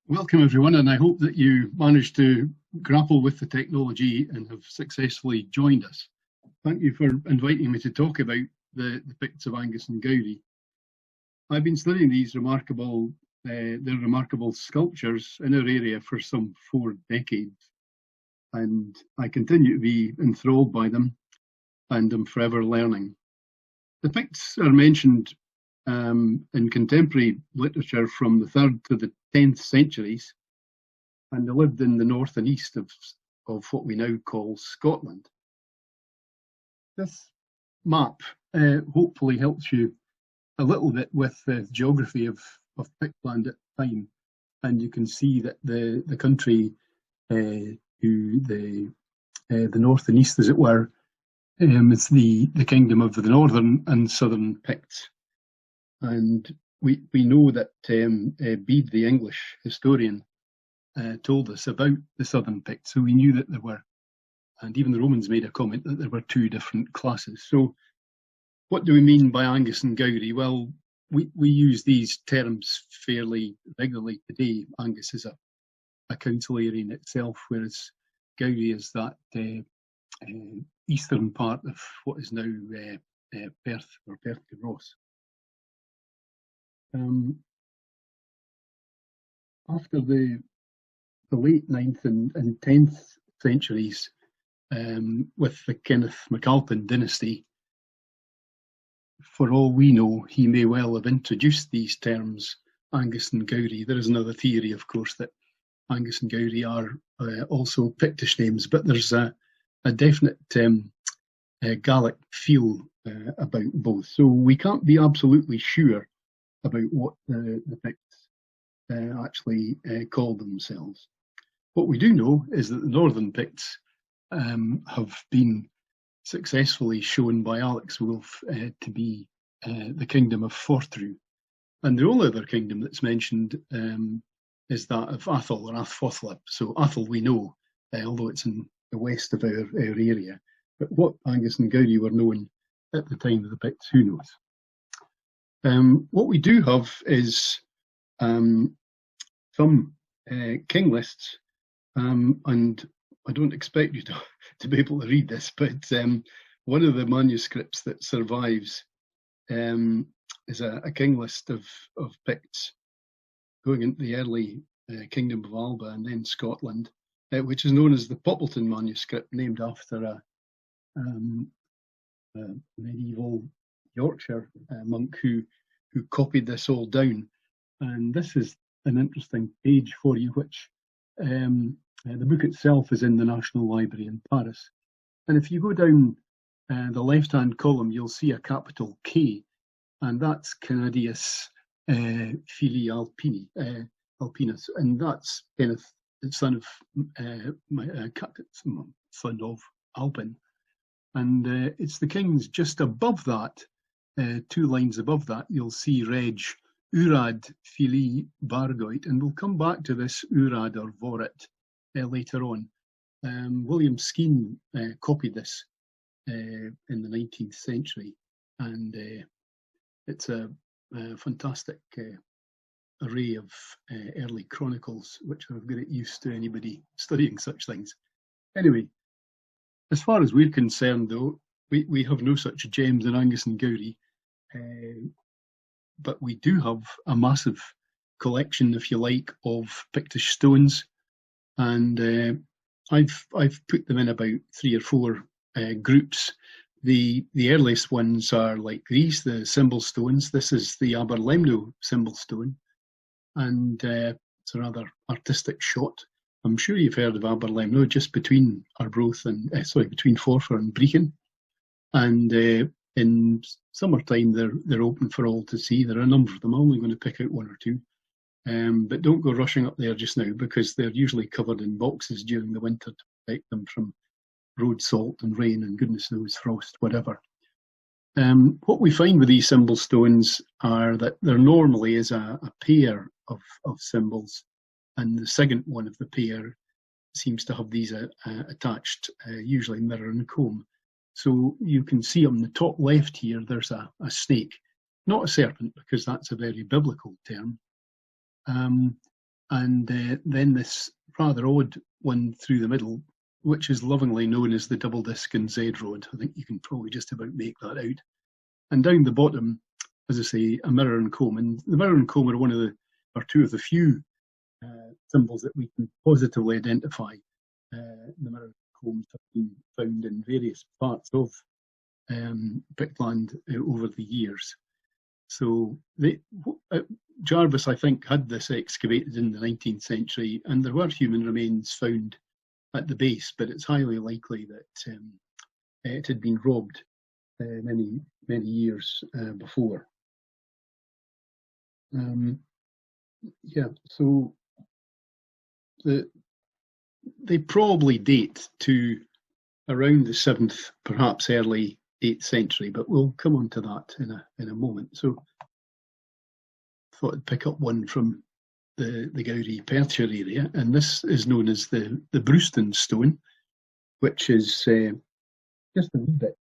Welcome everyone, and I hope that you managed to grapple with the technology and have successfully joined us. Thank you for inviting me to talk about the Picts of Angus and Gowrie. I've been studying these remarkable sculptures in our area for some 4 decades, and I continue to be enthralled by them, and am forever learning. The Picts are mentioned in contemporary literature from the 3rd to the 10th centuries, and they lived in the north and east of what we now call Scotland. This map hopefully helps you a little bit with the geography of Pictland at the time, and you can see that the country to the north and east, as it were, is the kingdom of the northern and southern Picts. And we know that Bede, the English historian, told us about the southern Picts, so we knew that there were, and even the Romans made a comment that there were 2 different classes. So what do we mean by Angus and Gowrie? Well, we use these terms fairly regularly today. Angus is a council area in itself, whereas Gowrie is that eastern part of what is now Perth or Perth to Ross. After the late 9th and 10th centuries, with the Kenneth MacAlpin dynasty, for all we know, he may well have introduced these terms, Angus and Gowrie. There is another theory, of course, that Angus and Gowrie are also Pictish names, but there's a definite Gaelic feel about both. So we can't be absolutely sure about what the Picts actually called themselves. What we do know is that the northern Picts have been successfully shown by Alex Wolff to be the kingdom of Fortru. And the only other kingdom that's mentioned is that of Athol or Athfothlip. So Athol we know, although it's in the west of our area. But what Angus and Gowrie were known at the time of the Picts, who knows? What we do have is some king lists, and I don't expect you to be able to read this, but one of the manuscripts that survives is a king list of Picts going into the early kingdom of Alba and then Scotland, which is known as the Poppleton manuscript, named after a medieval Yorkshire monk who copied this all down. And this is an interesting page for you, which the book itself is in the National Library in Paris. And if you go down the left-hand column, you'll see a capital K, and that's Canadius Filii Alpinus, and that's Kenneth, son of Alpin. And it's the kings just above that, 2 lines above that, you'll see Reg Urad Filii Bargoit, and we'll come back to this Urad or Vorit later on. William Skene copied this in the 19th century, and it's a fantastic array of early chronicles, which are of great use to anybody studying such things. Anyway, as far as we're concerned, though, we have no such gems in Angus and Gowrie, but we do have a massive collection, if you like, of Pictish stones, and I've put them in about 3 or 4 groups. The earliest ones are like these, the symbol stones. This is the Aberlemno symbol stone, and it's a rather artistic shot. I'm sure you've heard of Aberlemno, just between Arbroath and between Forfar and Brechin. And in summertime, they're open for all to see. There are a number of them. I'm only going to pick out 1 or 2. But don't go rushing up there just now, because they're usually covered in boxes during the winter to protect them from road salt and rain and goodness knows frost, whatever. What we find with these symbol stones are that there normally is a pair of symbols, and the second one of the pair seems to have these attached, usually mirror and comb. So you can see on the top left here, there's a snake, not a serpent, because that's a very biblical term. and then this rather odd one through the middle, which is lovingly known as the double disc and Z rod. I think you can probably just about make that out. And down the bottom, as I say, a mirror and comb. And the mirror and comb are two of the few symbols that we can positively identify. The mirror and combs have been found in various parts of Pictland over the years. So Jarvis, I think, had this excavated in the 19th century, and there were human remains found at the base, but it's highly likely that it had been robbed many years before. So they probably date to around the 7th, perhaps early 8th century, but we'll come on to that in a moment. So I thought I'd pick up one from the Gowrie Perthshire area, and this is known as the Brewston stone, which is just a wee bit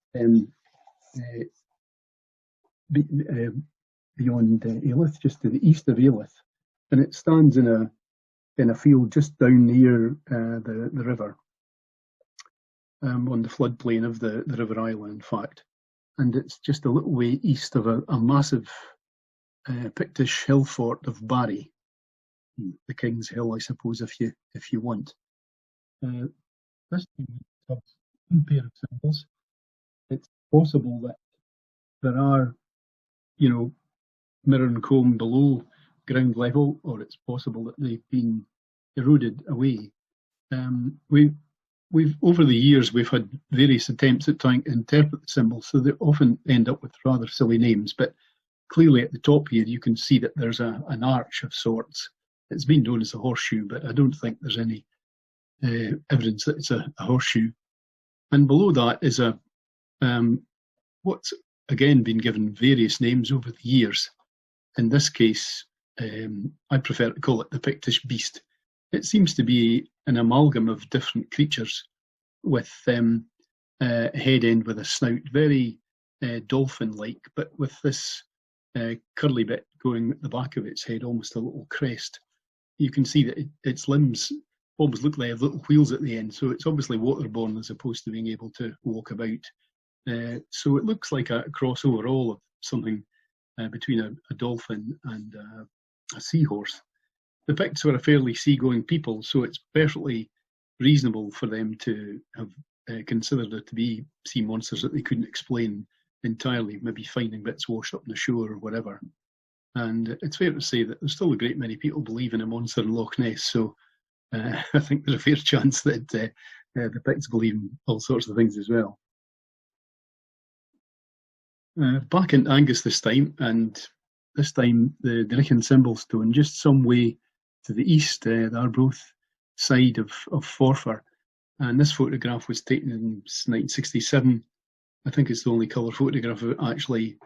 beyond Alyth, just to the east of Alyth, and it stands in a field just down near the river, on the floodplain of the River Isle, in fact, and it's just a little way east of a massive Pictish hill fort of Barry, the King's Hill, I suppose, if you want. This has one pair of symbols. It's possible that there are, mirror and comb below ground level, or it's possible that they've been eroded away. We've over the years we've had various attempts at trying to interpret the symbols, so they often end up with rather silly names. But clearly, at the top here, you can see that there's an arch of sorts. It's been known as a horseshoe, but I don't think there's any evidence that it's a horseshoe. And below that is what's again been given various names over the years. In this case, I prefer to call it the Pictish beast. It seems to be an amalgam of different creatures with a head end with a snout, very dolphin-like, but with this curly bit going at the back of its head, almost a little crest. You can see that its limbs almost look like little wheels at the end, so it's obviously waterborne as opposed to being able to walk about. So it looks like a cross overall of something between a dolphin and a seahorse. The Picts were a fairly seagoing people, so it's perfectly reasonable for them to have considered it to be sea monsters that they couldn't explain entirely, maybe finding bits washed up on the shore or whatever. And it's fair to say that there's still a great many people believe in a monster in Loch Ness, so I think there's a fair chance that the Picts believe in all sorts of things as well. Back in Angus this time, and this time the Dunnichen Symbol stone, just some way to the east, the Arbroath side of Forfar. And this photograph was taken in 1967. I think it's the only colour photograph of it actually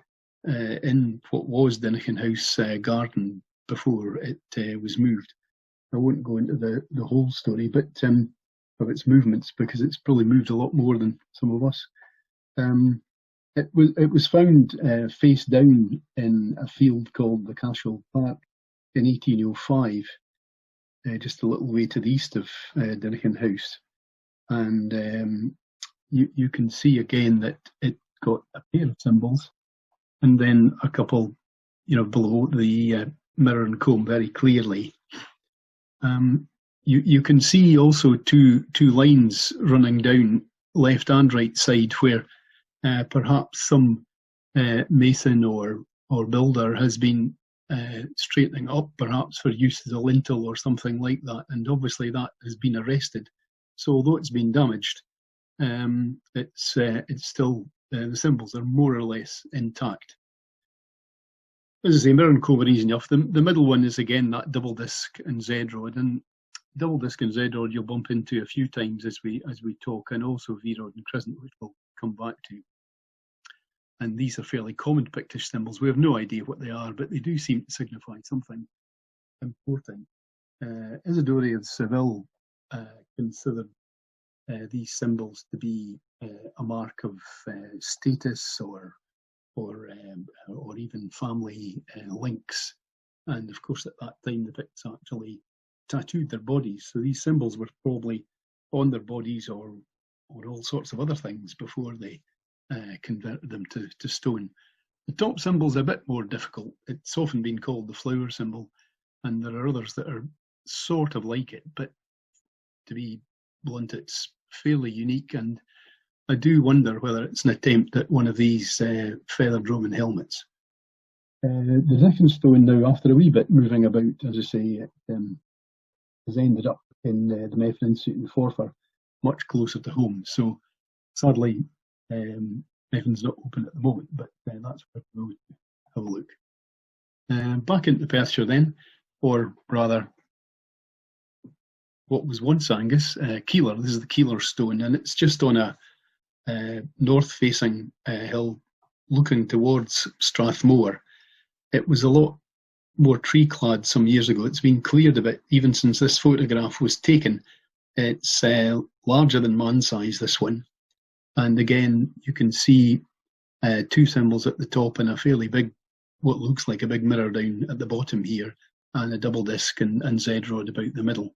in what was Dunnichen House garden before it was moved. I won't go into the whole story, but of its movements, because it's probably moved a lot more than some of us. It was found face down in a field called the Cashel Park in 1805, just a little way to the east of Dunnichen House. And you can see again that it got a pair of symbols, and then a couple, below the mirror and comb very clearly. You can see also two lines running down left and right side where perhaps some mason or builder has been straightening up, perhaps for use as a lintel or something like that, and obviously that has been arrested. So although it's been damaged, it's still the symbols are more or less intact. As I say, mirror and comb are easy enough. The middle one is again that double disc and Z rod, and double disc and Z rod you'll bump into a few times as we talk, and also V rod and crescent, which we'll come back to. And these are fairly common Pictish symbols. We have no idea what they are, but they do seem to signify something important. Isidore of Seville considered these symbols to be a mark of status or even family links. And of course, at that time, the Picts actually tattooed their bodies. So these symbols were probably on their bodies or all sorts of other things before they converted them to stone. The top symbol's a bit more difficult. It's often been called the flower symbol, and there are others that are sort of like it, but to be blunt, it's fairly unique, and I do wonder whether it's an attempt at one of these feathered Roman helmets. The Dunnichen stone now, after a wee bit moving about, as I say, it has ended up in the Methven Institute in Forfar, much closer to home. So sadly, Methven's not open at the moment, but that's where we'll have a look. Back into Perthshire then, or rather, what was once Angus, Keeler. This is the Keeler stone, and it's just on a north-facing hill looking towards Strathmore. It was a lot more tree-clad some years ago. It's been cleared a bit, even since this photograph was taken. It's larger than man-size, this one. And again, you can see two symbols at the top and a fairly big, what looks like a big mirror down at the bottom here, and a double disc and Z-rod about the middle.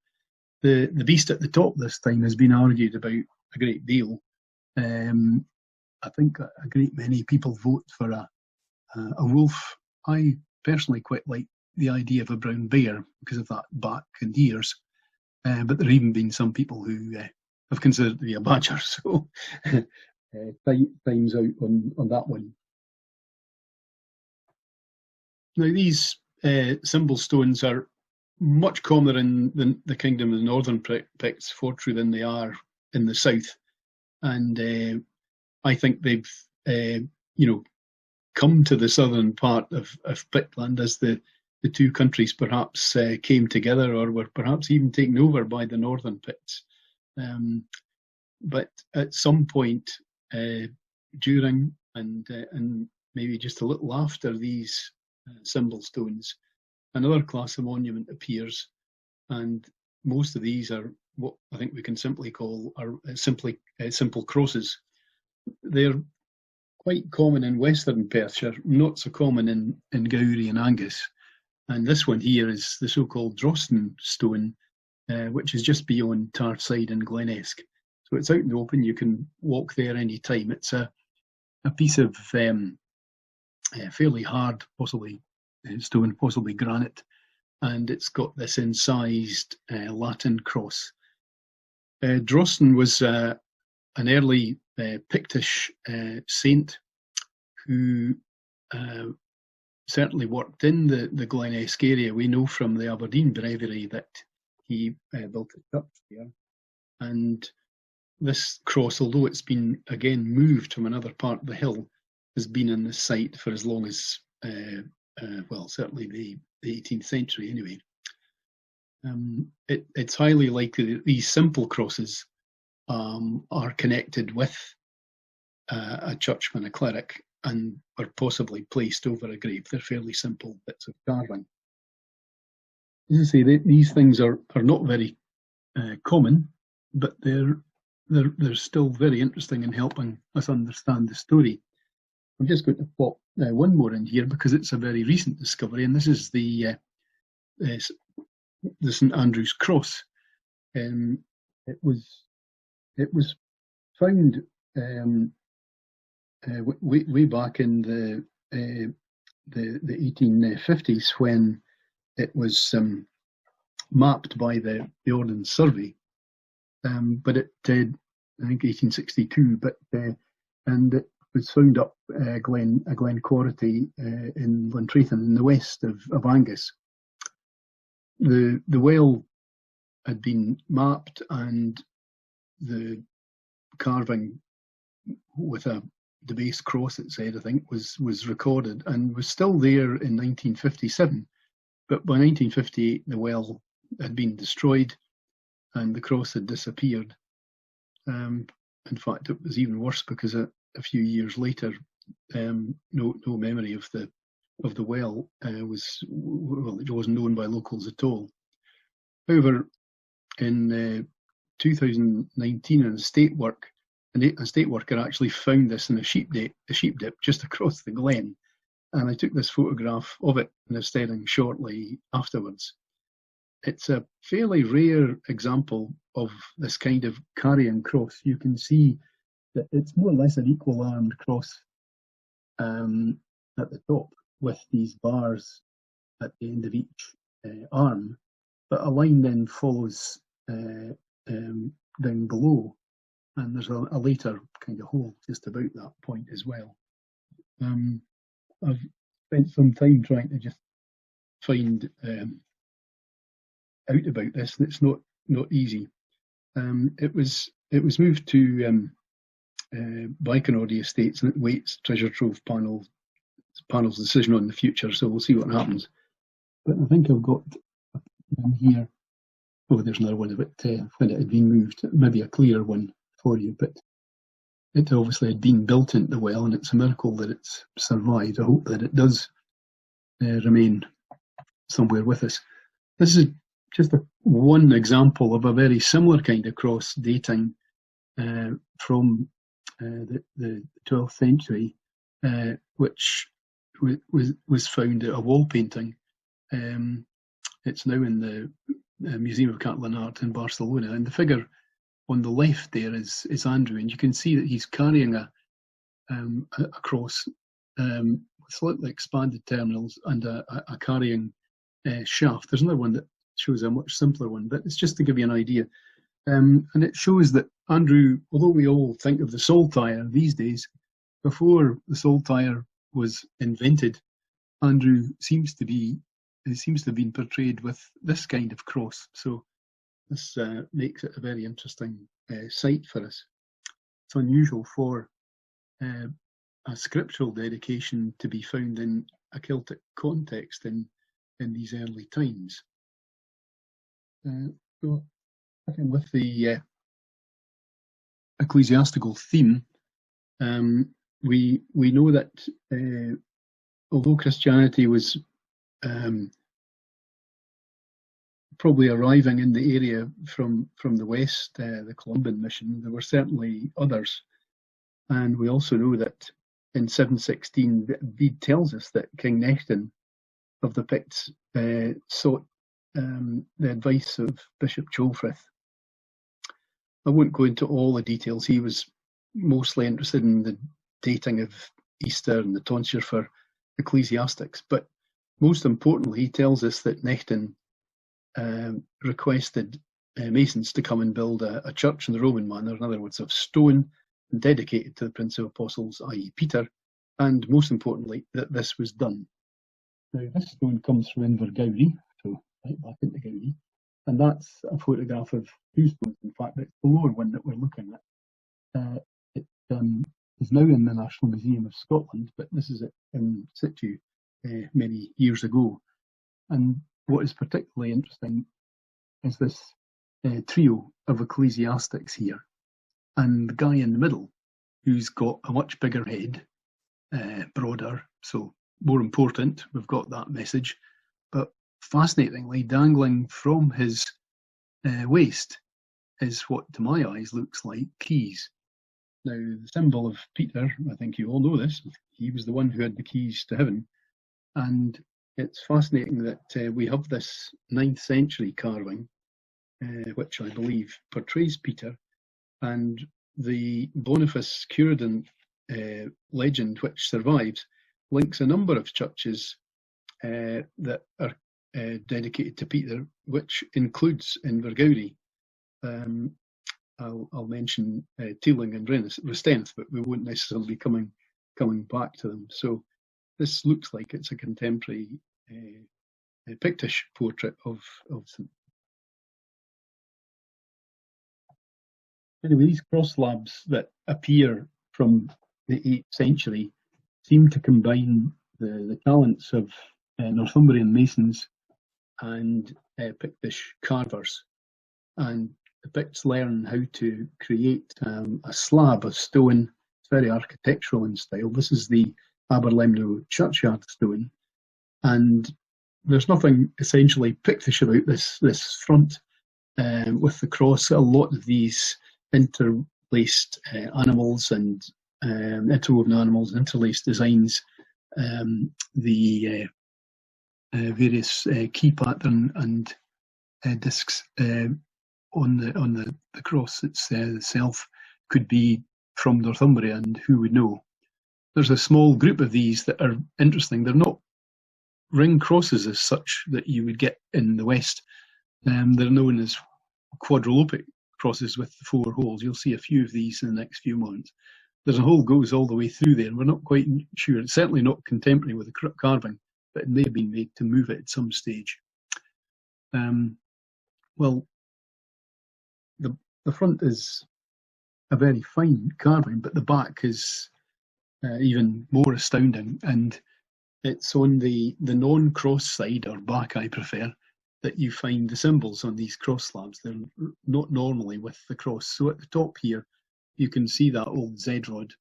The beast at the top this time has been argued about a great deal. I think a great many people vote for a wolf. I personally quite like the idea of a brown bear because of that back and ears, but there have even been some people who have considered it to be a badger, so time's out on that one. Now these symbol stones are much commoner in the kingdom of the northern Picts, Fortrue, than they are in the south, and I think they've come to the southern part of Pictland as the two countries perhaps came together, or were perhaps even taken over by the northern Picts. But at some point during and maybe just a little after these symbol stones, another class of monument appears, and most of these are what I think we can simply call simple crosses. They're quite common in western Perthshire, not so common in Gowrie and Angus. And this one here is the so-called Drosten stone, which is just beyond Tarside and Glenesk. So it's out in the open, you can walk there any time. It's a piece of fairly hard, possibly stone, possibly granite, and it's got this incised Latin cross. Drosten was an early Pictish saint who certainly worked in the Glenesk area. We know from the Aberdeen breviary that he built a church there. And this cross, although it's been again moved from another part of the hill, has been in the site for as long as, well, certainly the 18th century anyway. It's highly likely that these simple crosses are connected with a churchman, a cleric, and are possibly placed over a grave. They're fairly simple bits of carving. As I say, these things are not very common, but they're still very interesting in helping us understand the story. I'm just going to pop one more in here because it's a very recent discovery, and this is the St Andrew's Cross. It was found way back in the 1850s when it was mapped by the Ordnance Survey, but I think 1862. But and it was found up Glen Quarry in Luntrathan in the west of Angus. The well had been mapped, and the carving with a debased cross, it said, I think, was recorded and was still there in 1957. But by 1958, the well had been destroyed and the cross had disappeared. In fact, it was even worse because a few years later, no memory of the well it wasn't known by locals at all. However, in 2019, a state worker actually found this in a sheep dip just across the glen, and I took this photograph of it in a steading shortly afterwards. it's a fairly rare example of this kind of carrying cross. You can see that it's more or less an equal armed cross at the top, with these bars at the end of each arm, but a line then follows down below, and there's a later kind of hole just about that point as well. I've spent some time trying to just find out about this, and it's not easy. It was moved to Baikonaughey Estates, and it waits Treasure Trove panel's decision on the future, so we'll see what happens. But I think I've got one here. Oh, there's another one about when it had been moved. Maybe a clearer one for you, but it obviously had been built into the well, and it's a miracle that it's survived. I hope that it does remain somewhere with us. This is just one example of a very similar kind of cross dating from the 12th century, which was found at a wall painting. It's now in the Museum of Catalan Art in Barcelona, and the figure on the left there is Andrew, and you can see that he's carrying a cross with slightly expanded terminals and a carrying shaft. There's another one that shows a much simpler one, but it's just to give you an idea. And it shows that Andrew, although we all think of the saltire these days, before the saltire was invented, Andrew seems to have been portrayed with this kind of cross. So this makes it a very interesting site for us. It's unusual for a scriptural dedication to be found in a Celtic context in these early times. So, with the ecclesiastical theme, we know that although Christianity was probably arriving in the area from the west, the Columban mission, there were certainly others. And we also know that in 716, Bede tells us that King Nechtan of the Picts sought the advice of Bishop Ceolfrith. I won't go into all the details. He was mostly interested in the dating of Easter and the tonsure for ecclesiastics, but most importantly, he tells us that Nechtan requested masons to come and build a church in the Roman manner, in other words, of stone, and dedicated to the Prince of Apostles, i.e. Peter, and most importantly, that this was done. Now, this stone comes from Invergowrie, so right back into Gowrie, and that's a photograph of two stones. In fact, it's the lower one that we're looking at. It is now in the National Museum of Scotland, but this is it in situ many years ago. And what is particularly interesting is this trio of ecclesiastics here, and the guy in the middle, who's got a much bigger head, broader, so more important. We've got that message, but fascinatingly, dangling from his waist is what, to my eyes, looks like keys. Now, the symbol of Peter, I think you all know this, he was the one who had the keys to heaven, and it's fascinating that we have this 9th century carving, which I believe portrays Peter, and the Boniface Curedon legend, which survives, links a number of churches that are dedicated to Peter, which includes Invergowrie. I'll mention Teeling and Restenth, but we won't necessarily be coming back to them. So this looks like it's a contemporary Pictish portrait of St. Anyway, these cross slabs that appear from the 8th century seem to combine the talents of Northumbrian masons and Pictish carvers. And the Picts learn how to create a slab of stone. It's very architectural in style. This is the Aberlemno churchyard stone, and there's nothing essentially Pictish about this front with the cross. A lot of these interlaced animals and interwoven animals, interlaced designs, the various key pattern and discs on the cross itself could be from Northumbria, and who would know? There's a small group of these that are interesting. They're not ring crosses as such that you would get in the West. They're known as quadrilopic crosses with the 4 holes. You'll see a few of these in the next few moments. There's a hole goes all the way through there, and we're not quite sure. It's certainly not contemporary with the carving, but it may have been made to move it at some stage. Well, the front is a very fine carving, but the back is even more astounding, and it's on the non-cross side, or back I prefer, that you find the symbols on these cross slabs. They're not normally with the cross. So at the top here, you can see that old Z rod,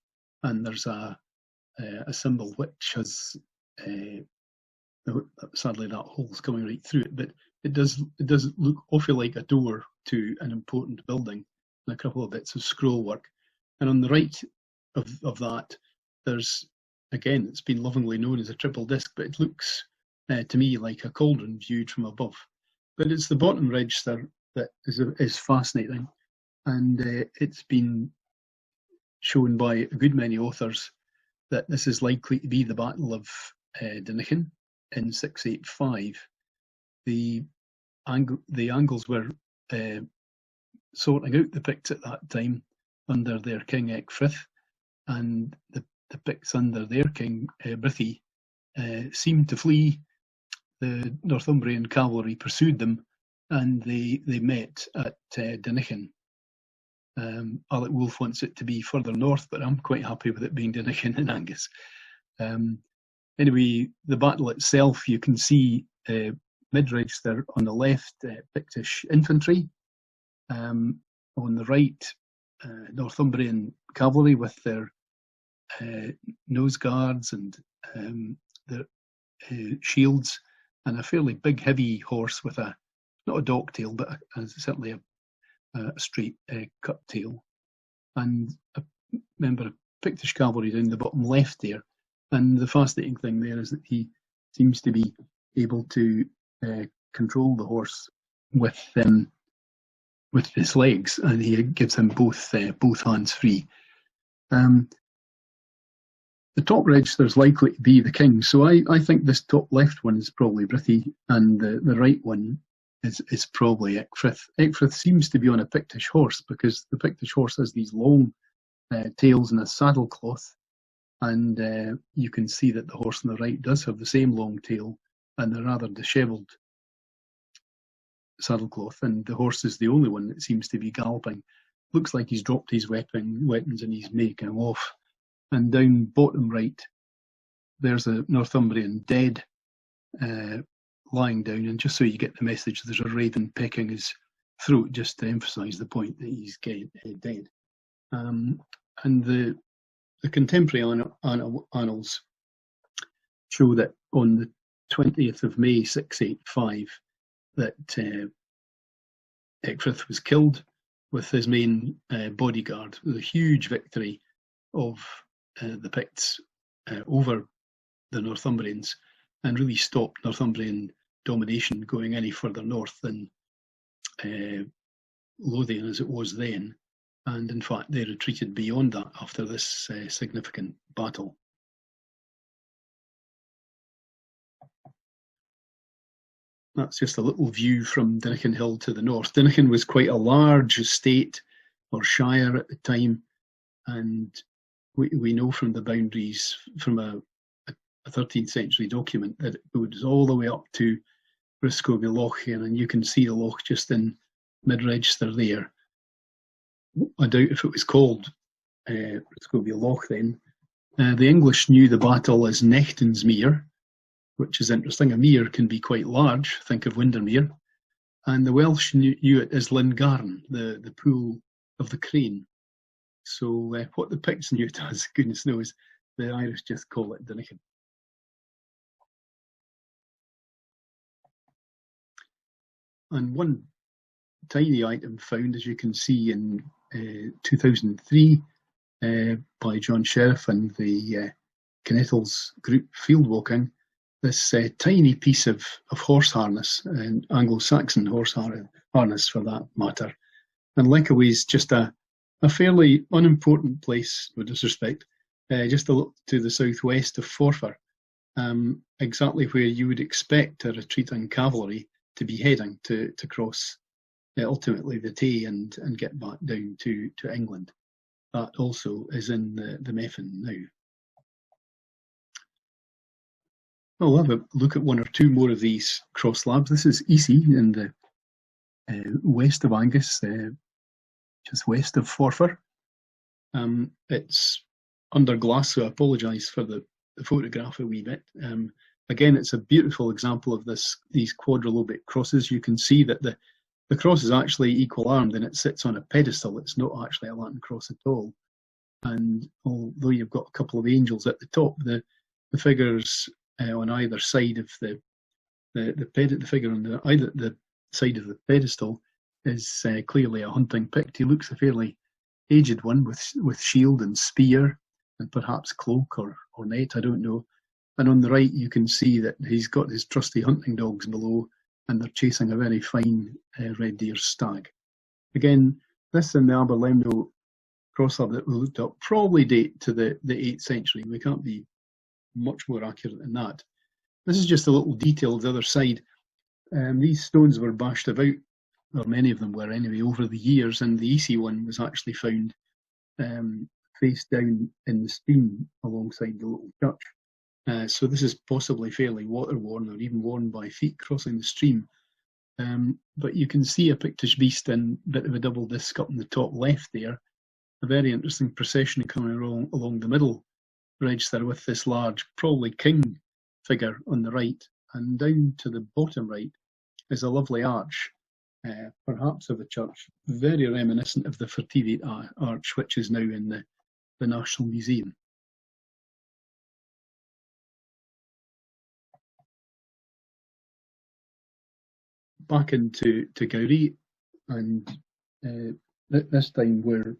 and there's a symbol which has sadly that hole's coming right through it, but it does look awfully like a door to an important building, and a couple of bits of scroll work. And on the right of that, there's, again, it's been lovingly known as a triple disc, but it looks to me like a cauldron viewed from above. But it's the bottom register that is fascinating, and it's been shown by a good many authors that this is likely to be the Battle of Dunnichen in 685. The Angles were sorting out the Picts at that time under their king Ecgfrith, and the Picts under their king Brythi seemed to flee. The Northumbrian cavalry pursued them, and they met at Dunnichen. Alec Wolff wants it to be further north, but I'm quite happy with it being Dunnichen in Angus. Anyway, the battle itself, you can see mid-register on the left, Pictish infantry. On the right, Northumbrian cavalry with their nose guards and their shields, and a fairly big, heavy horse with not a dock tail, but certainly a straight cut tail, and a member of Pictish cavalry down the bottom left there. And the fascinating thing there is that he seems to be able to control the horse with his legs, and he gives him both hands free. The top register is likely to be the king, so I think this top left one is probably Brythi, and the right one is probably Ecgfrith. Ecgfrith seems to be on a Pictish horse, because the Pictish horse has these long tails and a saddle cloth, and you can see that the horse on the right does have the same long tail and a rather dishevelled saddlecloth, and the horse is the only one that seems to be galloping. Looks like he's dropped his weapons and he's making off. And down bottom right, there's a Northumbrian dead, lying down, and just so you get the message, there's a raven pecking his throat, just to emphasise the point that he's dead. And the contemporary annals show that on the 20th of May 685 that Ecgfrith was killed with his main bodyguard. It was a huge victory of the Picts over the Northumbrians, and really stopped Northumbrian domination going any further north than Lothian as it was then. And in fact, they retreated beyond that after this significant battle. That's just a little view from Dunnichen Hill to the north. Dunnichen was quite a large estate or shire at the time, and we know from the boundaries from a 13th century document that it goes all the way up to Rescobie Loch here, and you can see the loch just in mid-register there. I doubt if it was called Rescobie Loch then. The English knew the battle as Nechtensmeer, which is interesting. A mere can be quite large, think of Windermere. And the Welsh knew it as Lyngarn, the pool of the crane. So what the Picts knew it as, goodness knows, the Irish just call it Dunnichen. And one tiny item found, as you can see, in 2003 by John Sheriff and the Kinnettles group field walking, this tiny piece of horse harness, and Anglo-Saxon horse harness for that matter. And Leckaway is just a fairly unimportant place, with disrespect, just a little to the southwest of Forfar, exactly where you would expect a retreating cavalry to be heading to cross ultimately the Tay and get back down to England. That also is in the Methven now. I'll have a look at one or two more of these cross slabs. This is Easy in the west of Angus, just west of Forfar. It's under glass, so I apologise for the photograph a wee bit. Again, it's a beautiful example of these quadrilobic crosses. You can see that the cross is actually equal-armed and it sits on a pedestal. It's not actually a Latin cross at all. And although you've got a couple of angels at the top, the figures on either side of the figure on either the side of the pedestal is clearly a hunting Pict. He looks a fairly aged one with shield and spear and perhaps cloak or net, I don't know. And on the right you can see that he's got his trusty hunting dogs below, and they're chasing a very fine red deer stag. Again, this in the Aberlemno cross slab that we looked up probably date to the 8th century. We can't be much more accurate than that. This is just a little detail of the other side. These stones were bashed about, or many of them were anyway, over the years, and the Easy one was actually found face down in the stream alongside the little church. So this is possibly fairly water-worn, or even worn by feet crossing the stream. But you can see a Pictish beast and a bit of a double disc up in the top left there. A very interesting procession coming along the middle register with this large, probably king figure on the right, and down to the bottom right is a lovely arch, perhaps of a church, very reminiscent of the Fertivate arch, which is now in the National Museum. Back into Gowrie, and this time we're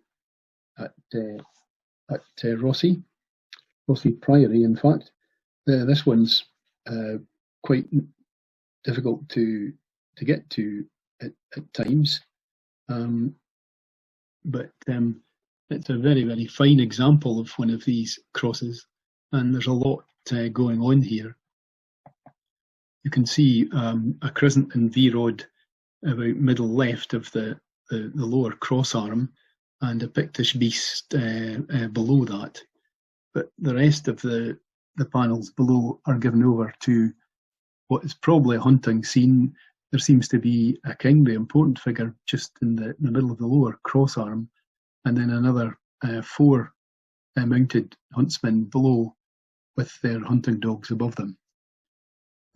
at Rossi Priory, in fact. This one's quite difficult to get to at times, but it's a very, very fine example of one of these crosses, and there's a lot going on here. You can see a crescent and V-rod about middle left of the lower cross arm, and a Pictish beast below that. But the rest of the panels below are given over to what is probably a hunting scene. There seems to be a king, the important figure, just in the middle of the lower cross arm, and then another 4 mounted huntsmen below with their hunting dogs above them.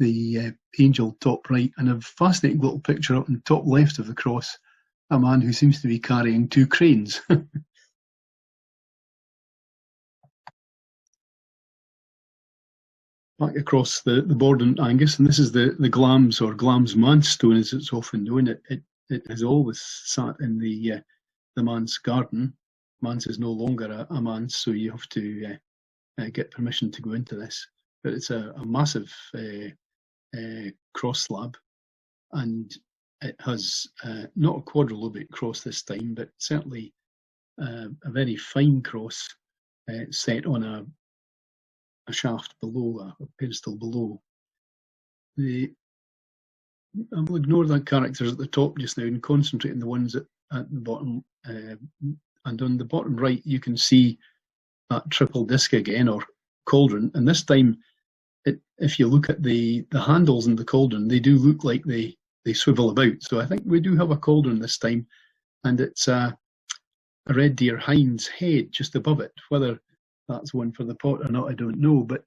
The angel top right, and a fascinating little picture up in the top left of the cross, a man who seems to be carrying 2 cranes. Back across the border in Angus, and this is the Glams, or Glams manse stone as it's often known. It has always sat in the manse garden. Manse is no longer a manse, so you have to get permission to go into this. But it's a massive cross slab, and it has not a quadrilobic cross this time, but certainly a very fine cross set on a shaft below, a pedestal below. I will ignore the characters at the top just now and concentrate on the ones at the bottom. And on the bottom right, you can see that triple disc again, or cauldron. And this time, if you look at the handles in the cauldron, they do look like they swivel about. So I think we do have a cauldron this time, and it's a red deer hind's head just above it. Whether that's one for the pot or not, I don't know. But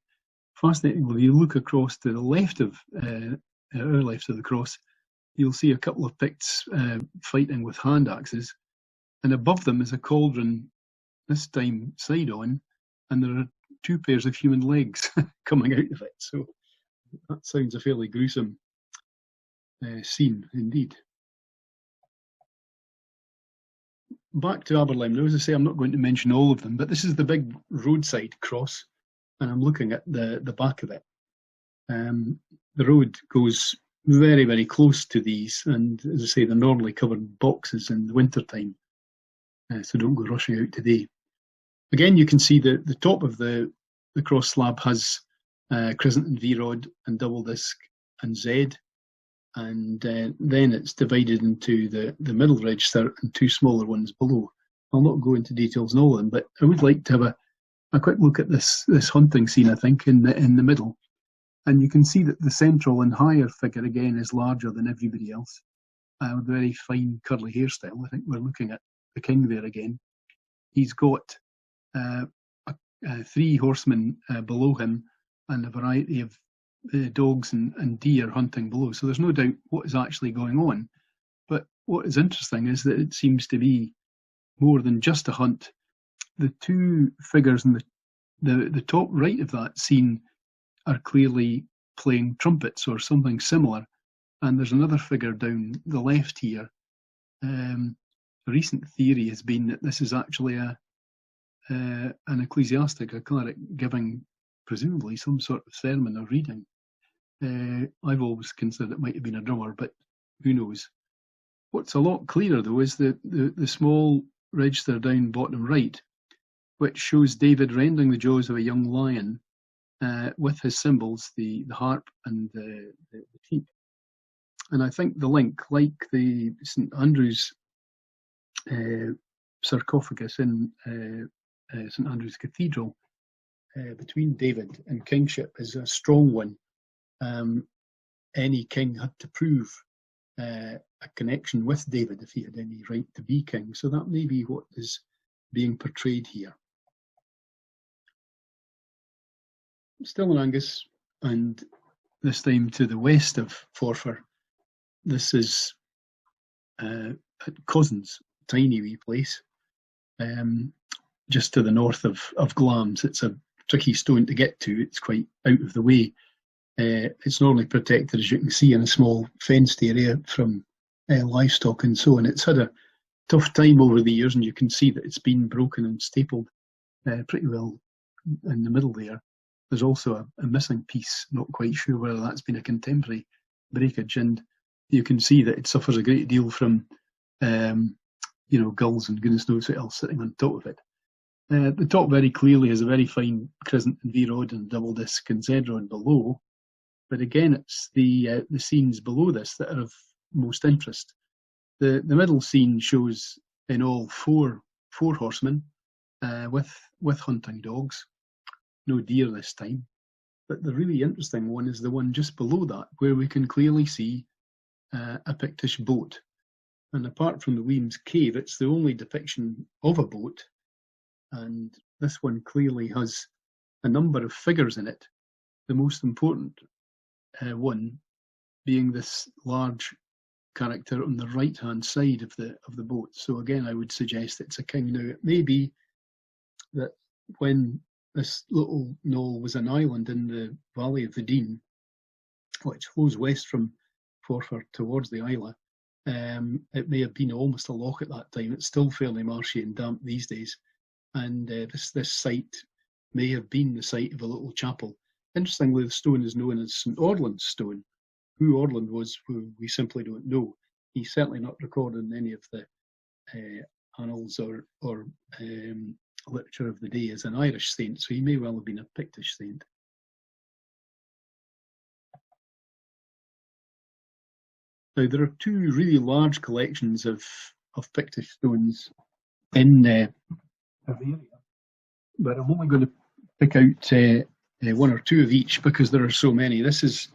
fascinatingly, you look across to the left of our left of the cross, you'll see a couple of Picts fighting with hand axes, and above them is a cauldron, this time side on, and there are 2 pairs of human legs coming out of it. So that sounds a fairly gruesome scene indeed. Back to Aberlemno. As I say, I'm not going to mention all of them, but this is the big roadside cross, and I'm looking at the back of it. The road goes very, very close to these, and as I say, they're normally covered in boxes in the winter time, so don't go rushing out today. Again, you can see the top of the cross slab has crescent and V-rod and double disc and Z, and then it's divided into the middle register and two smaller ones below. I'll not go into details on all of them, but I would like to have a quick look at this hunting scene, I think, in the middle. And you can see that the central and higher figure, again, is larger than everybody else, with a very fine curly hairstyle. I think we're looking at the king there again. He's got 3 horsemen below him and a variety of dogs and deer hunting below. So there's no doubt what is actually going on. But what is interesting is that it seems to be more than just a hunt. The 2 figures in the top right of that scene are clearly playing trumpets or something similar, and there's another figure down the left here. The recent theory has been that this is actually an ecclesiastic, a cleric, giving presumably some sort of sermon or reading. I've always considered it might have been a drummer, but who knows. What's a lot clearer though is the small register down bottom right, which shows David rending the jaws of a young lion with his symbols, the harp and the teep. And I think the link, like the St Andrew's sarcophagus in St Andrew's Cathedral, between David and kingship is a strong one. Any king had to prove a connection with David if he had any right to be king. So that may be what is being portrayed here. Still in Angus, and this time to the west of Forfar. This is at Cousins, tiny wee place, just to the north of Glamis. It's a tricky stone to get to. It's quite out of the way. It's normally protected, as you can see, in a small fenced area from livestock and so on. It's had a tough time over the years, and you can see that it's been broken and stapled pretty well in the middle there. There's also a missing piece, not quite sure whether that's been a contemporary breakage, and you can see that it suffers a great deal from gulls and goodness knows what else sitting on top of it. The top very clearly has a very fine crescent and V-rod and double disc and Z-rod below, but again it's the scenes below this that are of most interest. The middle scene shows in all four horsemen with hunting dogs. No deer this time, but the really interesting one is the one just below that, where we can clearly see a Pictish boat. And apart from the Weems cave, it's the only depiction of a boat, and this one clearly has a number of figures in it, the most important one being this large character on the right hand side of the boat. So again, I would suggest it's a king. Now it may be that when this little knoll was an island in the valley of the Dean, which flows west from Forfar towards the Isla. It may have been almost a loch at that time. It's still fairly marshy and damp these days. And this site may have been the site of a little chapel. Interestingly, the stone is known as St Orland's stone. Who Orland was, we simply don't know. He's certainly not recorded in any of the annals or literature of the day as an Irish saint, so he may well have been a Pictish saint. Now, there are 2 really large collections of Pictish stones in the area, but I'm only going to pick out 1 or 2 of each because there are so many. This is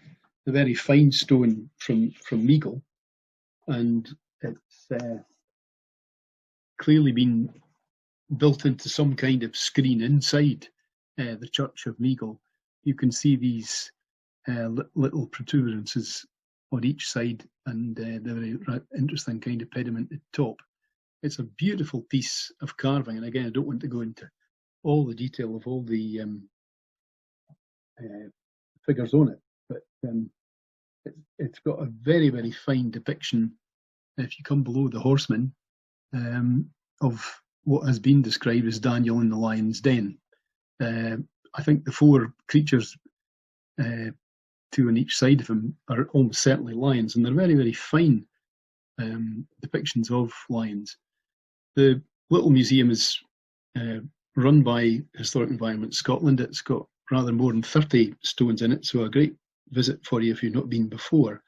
a very fine stone from Meagle, and it's clearly been built into some kind of screen inside the church of Meagle. You can see these little protuberances on each side, and the very interesting kind of pediment at the top. It's a beautiful piece of carving, and again, I don't want to go into all the detail of all the figures on it, but it's got a very, very fine depiction, if you come below the horseman, of what has been described as Daniel in the lion's den. I think the 4 creatures two on each side of him are almost certainly lions, and they're very, very fine depictions of lions. The little museum is run by Historic Environment Scotland. It's got rather more than 30 stones in it, so a great visit for you if you've not been before.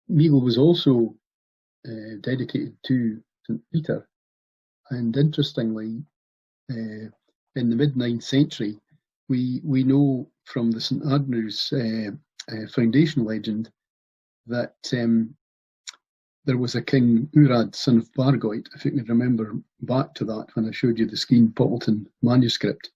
Meagle was also dedicated to St Peter, and interestingly, in the mid-9th century, we know from the St Andrews foundation legend that there was a King Urad, son of Bargoit, if you can remember back to that when I showed you the Skene Poppleton manuscript.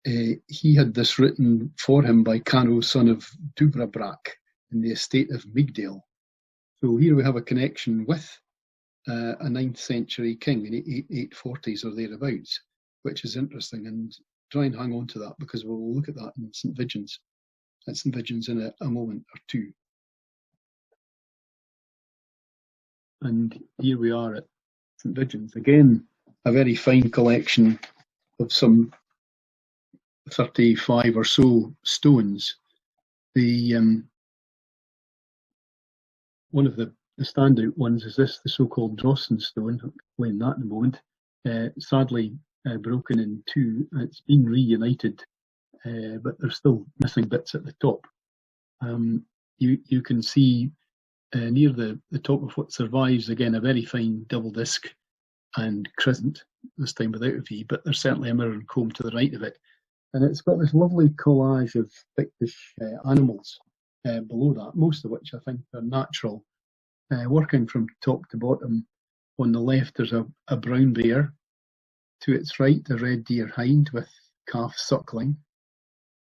He had this written for him by Cano, son of Dubrabrac, in the estate of Migdale. So here we have a connection with a 9th century king in 840s or thereabouts, which is interesting, and try and hang on to that because we'll look at that in St Vigins, in a moment or two. And here we are at St Vigins, again a very fine collection of some 35 or so stones. One of the standout ones is this, the so-called Drossen stone. I'll explain that in a moment. Sadly broken in two. It's been reunited, but there's still missing bits at the top. You can see near the top of what survives, again, a very fine double disc and crescent, this time without a V, but there's certainly a mirror and comb to the right of it. And it's got this lovely collage of Pictish animals below that, most of which I think are natural. Working from top to bottom, on the left there's a brown bear. To its right, a red deer hind with calf suckling.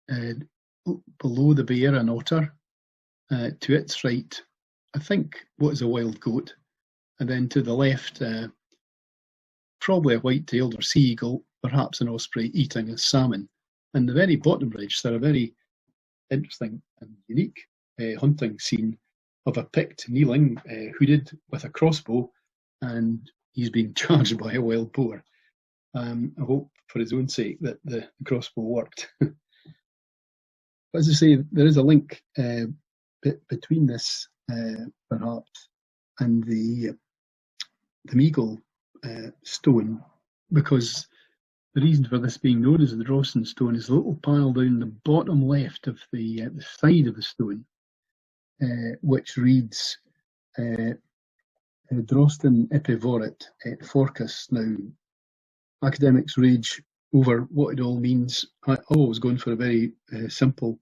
Below the bear, an otter. To its right, I think what is a wild goat. And then to the left, probably a white-tailed or sea eagle, perhaps an osprey eating a salmon. And the very bottom ridge, there a very interesting and unique hunting scene of a Pict kneeling, hooded with a crossbow, and he's being charged by a wild boar. I hope, for his own sake, that the crossbow worked. But as I say, there is a link between this, perhaps, and the Meagle stone, because the reason for this being known as the Drossen stone is the little pile down the bottom left of the side of the stone, which reads Drosten epivorit et forcus. Now, academics rage over what it all means. I always going for a very simple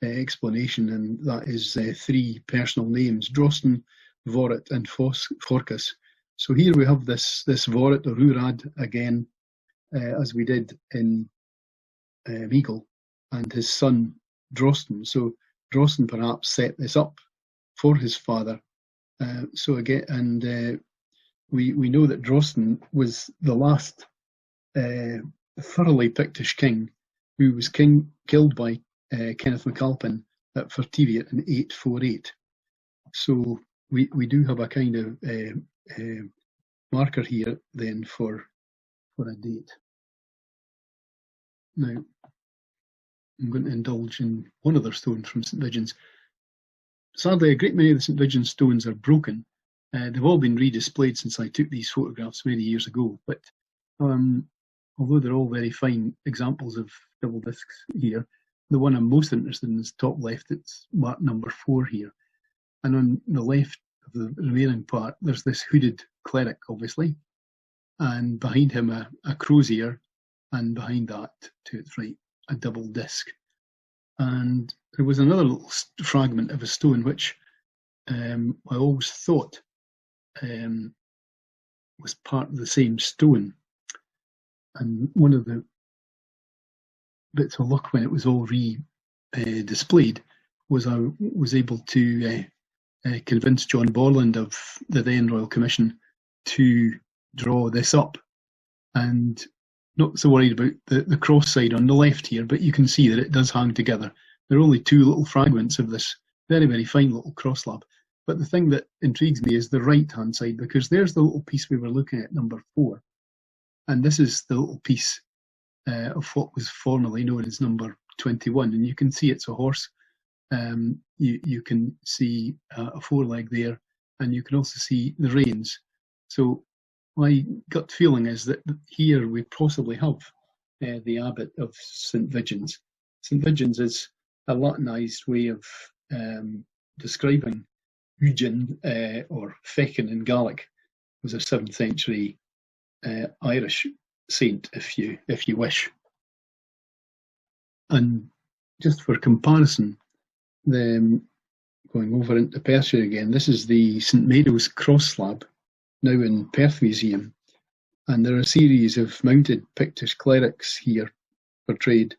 explanation, and that is three personal names: Drosten, Vorit, and Forcus. So here we have this Vorit or Urad again, as we did in Meagle, and his son Drosten. So Drosten perhaps set this up for his father. So again, and we know that Drosten was the last thoroughly Pictish king who was killed by Kenneth MacAlpin at Fertiviat in 848. So we do have a kind of marker here then for a date. Now, I'm going to indulge in one other stone from St Vigins. Sadly, a great many of the St Vigins stones are broken. They've all been redisplayed since I took these photographs many years ago, but although they're all very fine examples of double discs here, the one I'm most interested in is top left. It's marked number 4 here. And on the left of the remaining part, there's this hooded cleric, obviously, and behind him a crow's ear, and behind that, to its right, a double disc. And there was another little fragment of a stone which I always thought was part of the same stone. And one of the bits of luck when it was all displayed was I was able to convince John Borland of the then Royal Commission to draw this up. And not so worried about the cross side on the left here, but you can see that it does hang together. There are only 2 little fragments of this very, very fine little cross slab. But the thing that intrigues me is the right-hand side, because there's the little piece we were looking at, number 4. And this is the little piece of what was formerly known as number 21, and you can see it's a horse. You can see a foreleg there, and you can also see the reins. So my gut feeling is that here we possibly have the abbot of St. Vigins. St. Vigins is a Latinised way of describing Eugene or Fechin in Gaelic. Was a 7th century Irish saint, if you wish. And just for comparison, going over into Perthshire again, this is the St Mado's cross slab, now in Perth Museum, and there are a series of mounted Pictish clerics here portrayed,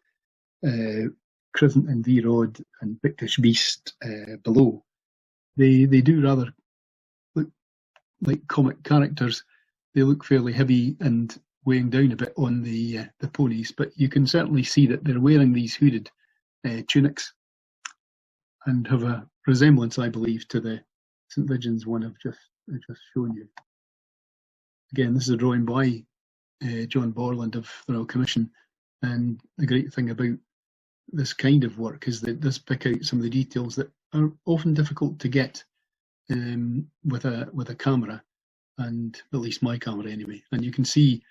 Crescent and V-Rod and Pictish Beast below. They do rather look like comic characters. They look fairly heavy and weighing down a bit on the ponies, but you can certainly see that they're wearing these hooded tunics and have a resemblance, I believe, to the St Vigins one I've just shown you. Again, this is a drawing by John Borland of the Royal Commission, and the great thing about this kind of work is that it does pick out some of the details that are often difficult to get with a camera, and at least my camera anyway. And you can see,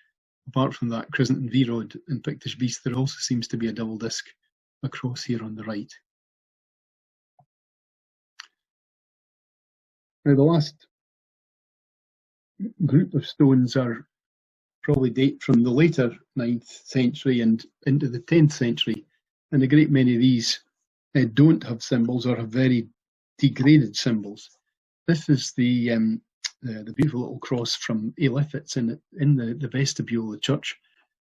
apart from that Crescent and V-Rod and Pictish Beast, there also seems to be a double disc across here on the right. Now, the last group of stones are probably date from the later 9th century and into the 10th century, and a great many of these don't have symbols or have very degraded symbols. This is the beautiful little cross from Aleph. It's in the vestibule of the church,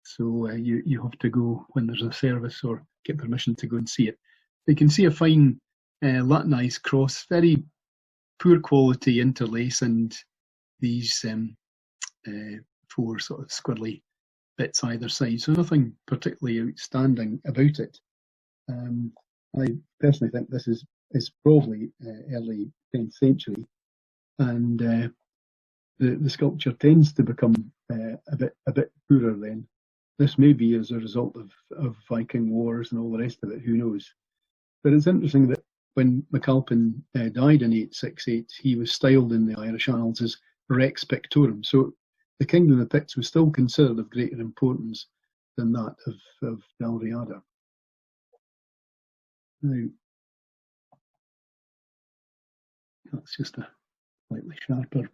so you have to go when there's a service or get permission to go and see it. You can see a fine Latinised cross, very poor quality interlace, and these 4 sort of squiggly bits either side, so nothing particularly outstanding about it. I personally think this is probably early 10th century, and the sculpture tends to become a bit poorer then. This may be as a result of Viking wars and all the rest of it, who knows. But it's interesting that when MacAlpin died in 868, he was styled in the Irish Annals as Rex Pictorum, so the kingdom of the Picts was still considered of greater importance than that of Dalriada. Now, that's just a slightly sharper,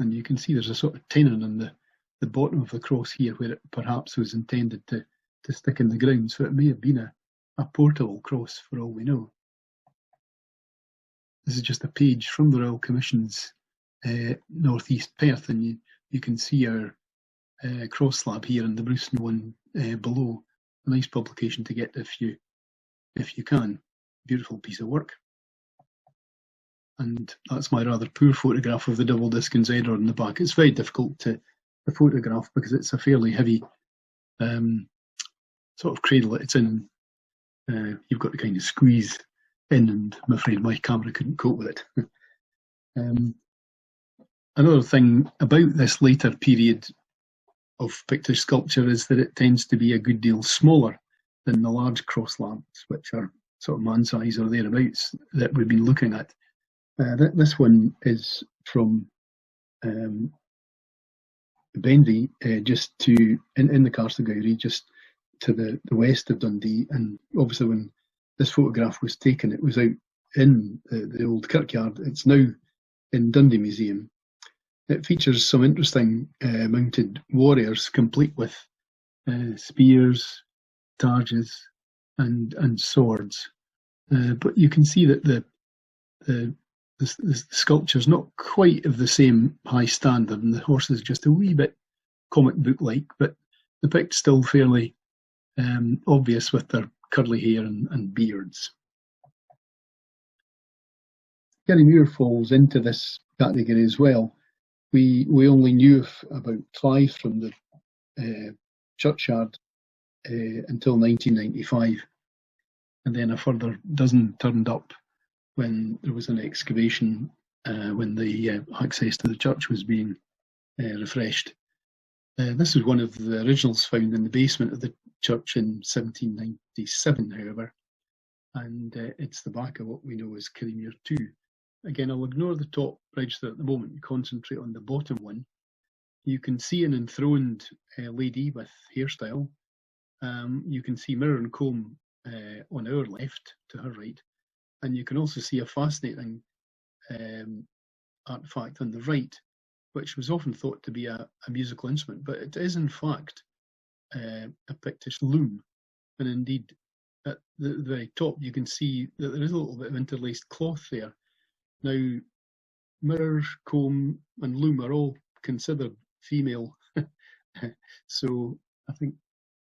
and you can see there's a sort of tenon in the bottom of the cross here, where it perhaps was intended to stick in the ground, so it may have been a portable cross for all we know. This is just a page from the Royal Commission's northeast Perth, and you can see our cross slab here and the Bruceton one below. A nice publication to get if you can. Beautiful piece of work. And that's my rather poor photograph of the double disc and Zedor in the back. It's very difficult to photograph because it's a fairly heavy sort of cradle that it's in. You've got to kind of squeeze in, and I'm afraid my camera couldn't cope with it. Another thing about this later period of Pictish sculpture is that it tends to be a good deal smaller than the large cross slabs, which are sort of man size or thereabouts that we've been looking at. This one is from Bendy, just in the Karst of Gowrie, just to the west of Dundee, and obviously when this photograph was taken, it was out in the old kirkyard. It's now in Dundee Museum. It features some interesting mounted warriors, complete with spears, targes, and swords. But you can see that the sculpture's not quite of the same high standard, and the horse is just a wee bit comic book-like, but the Picts still fairly obvious with their curly hair and beards. Kirriemuir falls into this category as well. We only knew about 5 from the churchyard until 1995, and then a further dozen turned up when there was an excavation when the access to the church was being refreshed. This is one of the originals found in the basement of the church in 1797, however, and it's the back of what we know as Kirriemuir 2. Again, I'll ignore the top register at the moment and concentrate on the bottom one. You can see an enthroned lady with hairstyle. You can see mirror and comb on our left, to her right, and you can also see a fascinating artifact on the right, which was often thought to be a musical instrument, but it is in fact a Pictish loom. And indeed, at the very top, you can see that there is a little bit of interlaced cloth there. Now, mirror, comb, and loom are all considered female, so I think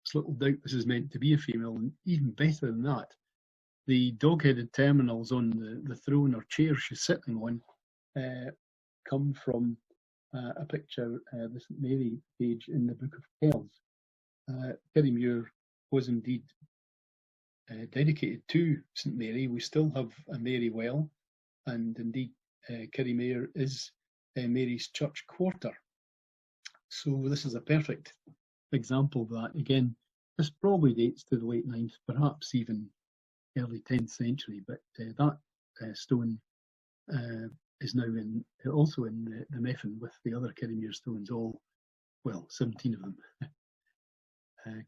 there's little doubt this is meant to be a female, and even better than that, the dog-headed terminals on the throne or chair she's sitting on come from a picture, the St Mary page in the Book of Kells. Kirriemuir was indeed dedicated to St Mary. We still have a Mary well, and indeed Kirriemuir is Mary's church quarter. So this is a perfect example of that. Again, this probably dates to the late 9th, perhaps even early 10th century, but that stone is now also in the Methven with the other Kirriemuir stones, all, well, 17 of them.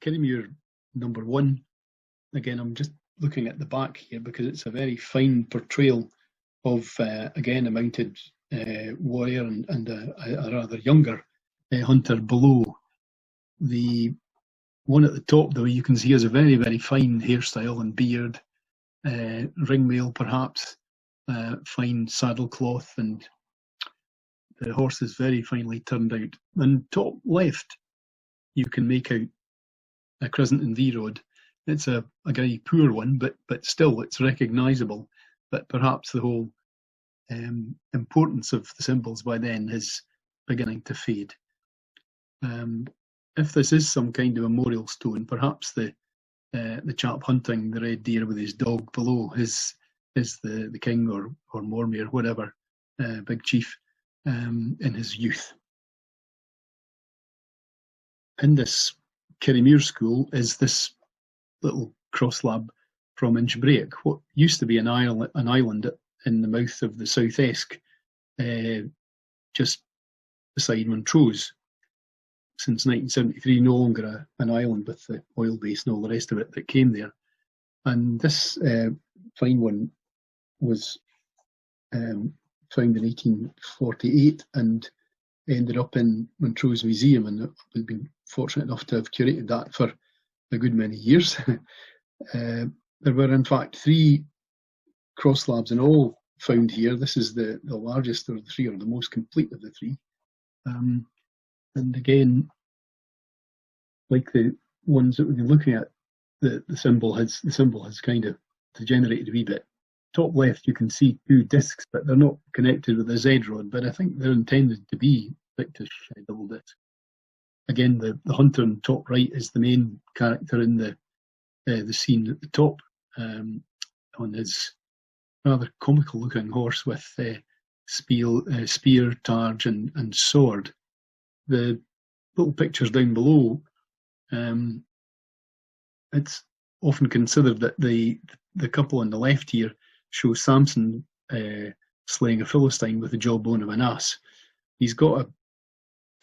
Kirriemuir number 1, again, I'm just looking at the back here because it's a very fine portrayal of, again, a mounted warrior and a rather younger hunter below. The one at the top, though, you can see has a very, very fine hairstyle and beard, ringmail perhaps, fine saddlecloth, and the horse is very finely turned out. And top left, you can make out a crescent and V-rod. It's a very poor one, but still it's recognisable. But perhaps the whole importance of the symbols by then is beginning to fade. If this is some kind of memorial stone, perhaps the chap hunting the red deer with his dog below is the king or Mormere, whatever, big chief in his youth. In this Kirriemuir school is this little cross slab from Inchbrayock, what used to be an island in the mouth of the South Esk, just beside Montrose. Since 1973, no longer an island with the oil base and all the rest of it that came there. And this fine one was found in 1848 and ended up in Montrose Museum, and we've been fortunate enough to have curated that for a good many years. There were in fact 3 cross slabs in all found here. This is the largest of the 3, or the most complete of the 3. And again, like the ones that we've been looking at, the symbol has kind of degenerated a wee bit. Top left, you can see 2 discs, but they're not connected with a Z rod. But I think they're intended to be Pictish double discs. Again, the hunter on top right is the main character in the scene at the top, on his rather comical-looking horse with spear, targe, and sword. The little pictures down below, it's often considered that the couple on the left here show Samson slaying a Philistine with the jawbone of an ass. He's got a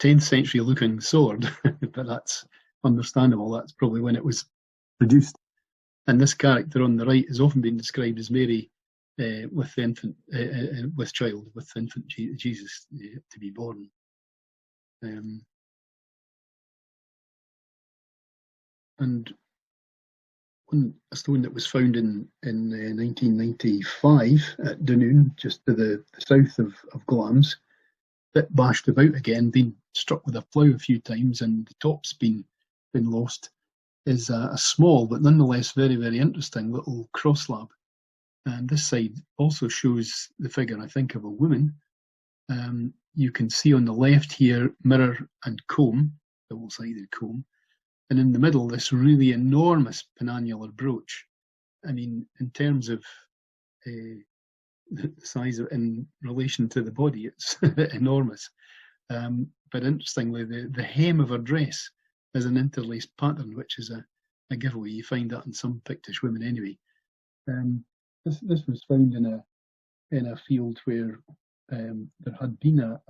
10th century looking sword, but that's understandable. That's probably when it was produced. And this character on the right has often been described as Mary with infant Jesus to be born. And a stone that was found in 1995 at Dunoon, just to the south of Glamis, bit bashed about again, been struck with a plough a few times, and the top's been lost, is a small but nonetheless very, very interesting little cross slab. And this side also shows the figure, I think, of a woman. You can see on the left here mirror and comb, double-sided comb, and in the middle this really enormous penannular brooch. I mean, in terms of the size of, in relation to the body, it's enormous. But interestingly, the hem of her dress is an interlaced pattern, which is a giveaway. You find that in some Pictish women anyway. This was found in a field where there had been a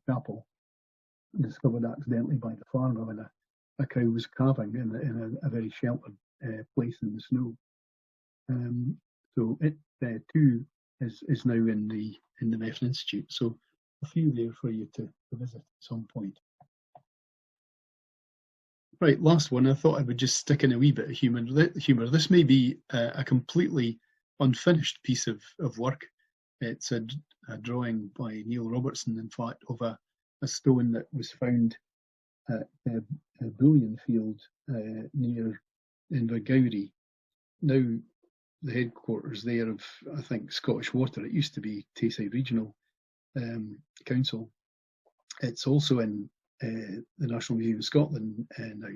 chapel discovered accidentally by the farmer when a cow was calving in a very sheltered place in the snow. So it too is now in the Methven Institute. So a few there for you to visit at some point. Right, last one. I thought I would just stick in a wee bit of humour. This may be a completely unfinished piece of work. It's a drawing by Neil Robertson, in fact, of a stone that was found at a bullion field near Gowrie. Now, the headquarters there of, I think, Scottish Water. It used to be Tayside Regional Council. It's also in the National Museum of Scotland now.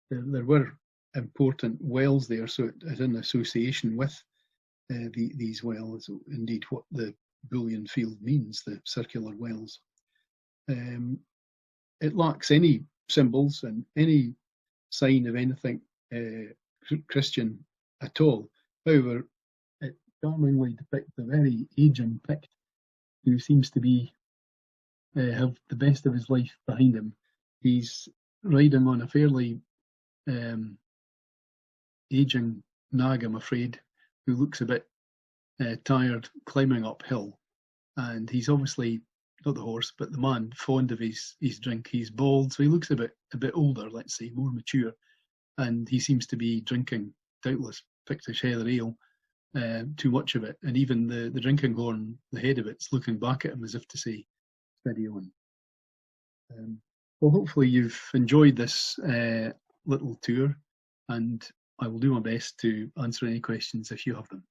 There were important wells there, so it is in association with these wells, indeed what the bullion field means, the circular wells. It lacks any symbols and any sign of anything Christian at all. However, it charmingly depicts a very ageing Pict who seems to be have the best of his life behind him. He's riding on a fairly ageing nag, I'm afraid, who looks a bit tired climbing uphill. And he's obviously, not the horse, but the man, fond of his drink. He's bald, so he looks a bit older, let's say, more mature. And he seems to be drinking, doubtless, Pictish heather ale, too much of it. And even the drinking horn, the head of it's looking back at him as if to say, steady on. Well, hopefully you've enjoyed this little tour, and I will do my best to answer any questions if you have them.